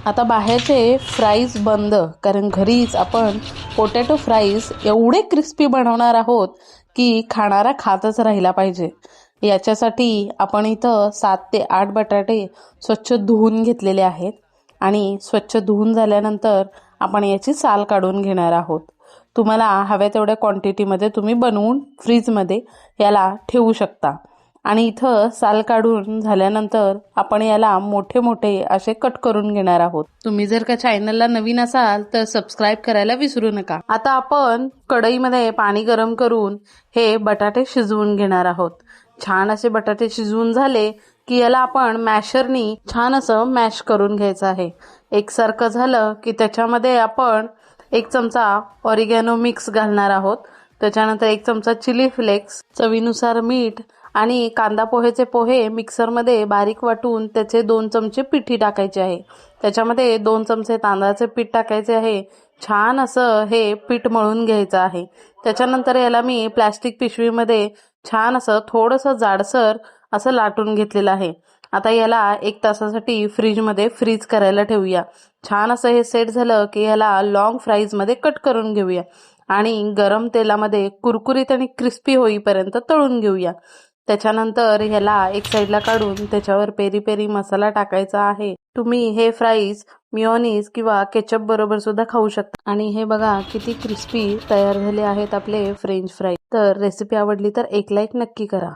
आता बाहेरचे फ्राईज बंद, कारण घरीच आपण पोटॅटो फ्राईज एवढे क्रिस्पी बनवणार आहोत की खाणारा खातच राहिला पाहिजे। याच्यासाठी आपण इथं 7 ते 8 बटाटे स्वच्छ धुवून घेतलेले आहेत आणि स्वच्छ धुवून झाल्यानंतर आपण याची साल काढून घेणार आहोत। तुम्हाला हव्या तेवढ्या क्वांटिटीमध्ये तुम्ही बनवून फ्रीजमध्ये याला ठेवू शकता। आणि इथं साल काढून झाल्यानंतर आपण याला मोठे मोठे असे कट करून घेणार आहोत। तुम्ही जर का चॅनलला नवीन असाल तर सबस्क्राइब करायला विसरू नका। आता आपण कढईमध्ये पाणी गरम करून हे बटाटे शिजवून घेणार आहोत। छान असे बटाटे शिजवून झाले की याला आपण मॅशरनी छान असं मॅश करून घ्यायचं आहे। एकसारखं झालं की त्याच्यामध्ये आपण 1 चमचा ऑरिगॅनो मिक्स घालणार आहोत। त्याच्यानंतर 1 चमचा चिली फ्लेक्स, चवीनुसार मीठ आणि कांदा पोहेचे पोहे मिक्सरमध्ये बारीक वाटून त्याचे 2 चमचे पिठी टाकायचे आहे। त्याच्यामध्ये 2 चमचे तांदळाचे पीठ टाकायचे आहे। छान असं हे पीठ मळून घ्यायचं आहे। त्याच्यानंतर याला मी प्लास्टिक पिशवीमध्ये छान असं थोडंसं जाडसर असं लाटून घेतलेलं आहे। आता याला 1 तासासाठी फ्रीजमध्ये फ्रीज करायला ठेवूया। छान असं हे सेट झालं की याला लॉंग फ्राईजमध्ये कट करून घेऊया आणि गरम तेलामध्ये कुरकुरीत आणि क्रिस्पी होईपर्यंत तळून घेऊया। त्याच्यानंतर ह्याला एक साईडला काढून त्याच्यावर पेरी पेरी मसाला टाकायचा आहे। तुम्ही हे फ्राईज मिओनीज किंवा केचप बरोबर सुद्धा खाऊ शकता। आणि हे बघा किती क्रिस्पी तयार झाले आहेत आपले फ्रेंच फ्राईज। तर रेसिपी आवडली तर एक लाईक नक्की करा।